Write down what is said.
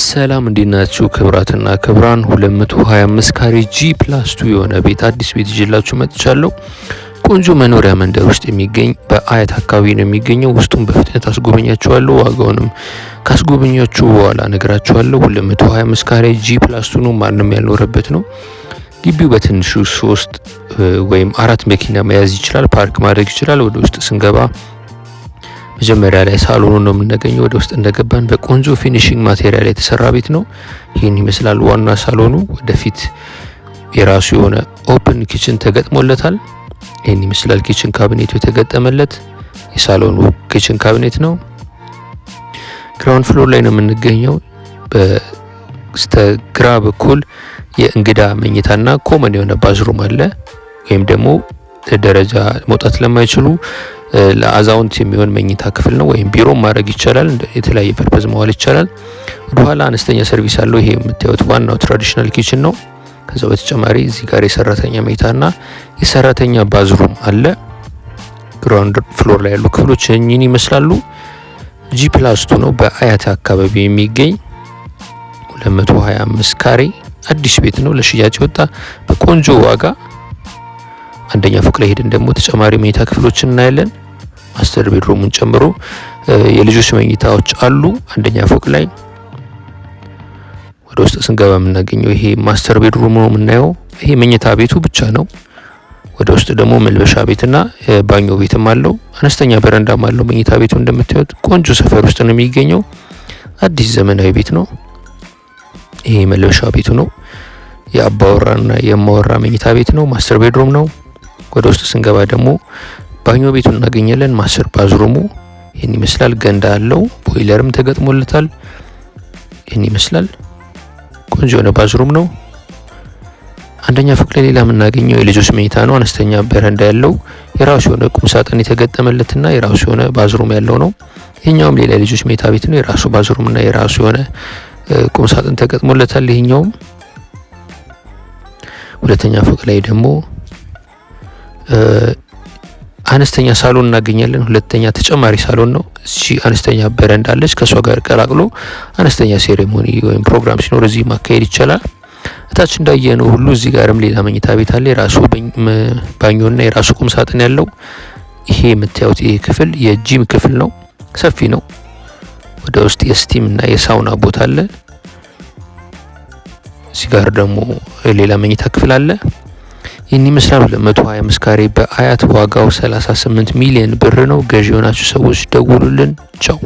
ሰላም እንዴት ናችሁ? ክብራትና ክብራን 225 ካሬ G+2 የሆነ ቤት አዲስ ቤት ይዤላችሁ መጥቻለሁ። ቆንጆ መኖሪያ መንደር ውስጥ የሚገኝ በአያት አካባቢ ነው የሚገኘው። ውስጡን በፍጥነት አስጎበኛችኋለሁ። ዋጋውንም ካስጎበኛችሁ በኋላ ነግራችኋለሁ። 225 ካሬ G+2 ነው፣ ማንም ያልኖረበት ነው። ግቢው በትንሹ 3 ወይም 4 መኪና መያዝ ይችላል፣ ፓርክ ማድረግ ይችላል። ወደ ውስጥ ስንገባ መጀመሪያ ላይ ሳሎኑ ነው የምናገኘው። ወደ ውስጥ እንደገባን በቆንጆ ፊኒሺንግ ማቴሪያል የተሰራ ቤት ነው። ይህን ይመስላል ዋና ሳሎኑ። ወደፊት የራሱ የሆነ ኦፕን ኪችን ተገጥሞለታል። ይህን ይመስላል ኪችን ካቢኔቱ የተገጠመለት የሳሎኑ ኪችን ካቢኔት ነው። ግራውንድ ፍሎር ላይ ነው የምንገኘው። በስተግራ በኩል የእንግዳ መኝታና ኮመን የሆነ ባዝሩም አለ። ወይም ደግሞ ደረጃ መውጣት ለማይችሉ ለአዛውንት የሚሆን መኝታ ክፍል ነው። ወይም ቢሮ ማድረግ ይቻላል፣ የተለያየ ፐርፐዝ መዋል ይቻላል። ወደ ኋላ አነስተኛ ሰርቪስ አለው። ይሄ የምታዩት ዋናው ትራዲሽናል ኪችን ነው። ከዛ በተጨማሪ እዚህ ጋር የሰራተኛ መኝታና የሰራተኛ ባዝሩም አለ። ግራውንድ ፍሎር ላይ ያሉ ክፍሎች እኚህን ይመስላሉ። G+2 ነው። በአያት አካባቢ የሚገኝ 225 ካሬ አዲስ ቤት ነው። ለሽያጭ ወጣ በቆንጆ ዋጋ። አንደኛ ፎቅ ላይ ሄደን ደግሞ ተጨማሪ መኝታ ክፍሎችን እናያለን። ማስተር ቤድሩሙን ጨምሮ የልጆች መኝታዎች አሉ አንደኛ ፎቅ ላይ። ወደ ውስጥ ስንገባ የምናገኘው ይሄ ማስተር ቤድሩም ነው የምናየው። ይሄ መኝታ ቤቱ ብቻ ነው። ወደ ውስጥ ደግሞ መልበሻ ቤትና ባኞ ቤትም አለው። አነስተኛ በረንዳም አለው መኝታ ቤቱ። እንደምታዩት ቆንጆ ሰፈር ውስጥ ነው የሚገኘው። አዲስ ዘመናዊ ቤት ነው። ይሄ መልበሻ ቤቱ ነው። የአባወራና የማወራ መኝታ ቤት ነው። ማስተር ቤድሩም ነው። ወደ ውስጥ ስንገባ ደግሞ ባኞ ቤቱን እናገኛለን። ማስተር ባዝሩሙ ይህን ይመስላል። ገንዳ አለው። ቦይለርም ተገጥሞለታል። ይህን ይመስላል። ቆንጆ የሆነ ባዝሩም ነው። አንደኛ ፎቅ ላይ ሌላ የምናገኘው የልጆች መኝታ ነው። አነስተኛ በረንዳ ያለው የራሱ የሆነ ቁም ሳጥን የተገጠመለትና የራሱ የሆነ ባዝሩም ያለው ነው። ይሄኛውም ሌላ የልጆች መኝታ ቤት ነው። የራሱ ባዝሩምና የራሱ የሆነ ቁም ሳጥን ተገጥሞለታል። ይሄኛውም ሁለተኛ ፎቅ ላይ ደግሞ አነስተኛ ሳሎን እናገኛለን። ሁለተኛ ተጨማሪ ሳሎን ነው። እዚህ አነስተኛ በረንዳ አለች። ከሷ ጋር ቀላቅሎ አነስተኛ ሴሬሞኒ ወይም ፕሮግራም ሲኖር እዚህ ማካሄድ ይቻላል። እታች እንዳየነው ሁሉ እዚህ ጋርም ሌላ መኝታ ቤት አለ። የራሱ ባኞና የራሱ ቁም ሳጥን ያለው። ይሄ የምታዩት ይሄ ክፍል የጂም ክፍል ነው። ሰፊ ነው። ወደ ውስጥ የስቲም እና የሳውና ቦታ አለ። እዚህ ጋር ደግሞ ሌላ መኝታ ክፍል አለ። ይህን ይመስላል 225 ካሬ በአያት። ዋጋው 38 ሚሊዮን ብር ነው። ገዢ የሆናችሁ ሰዎች ደውሉልን። ቻው።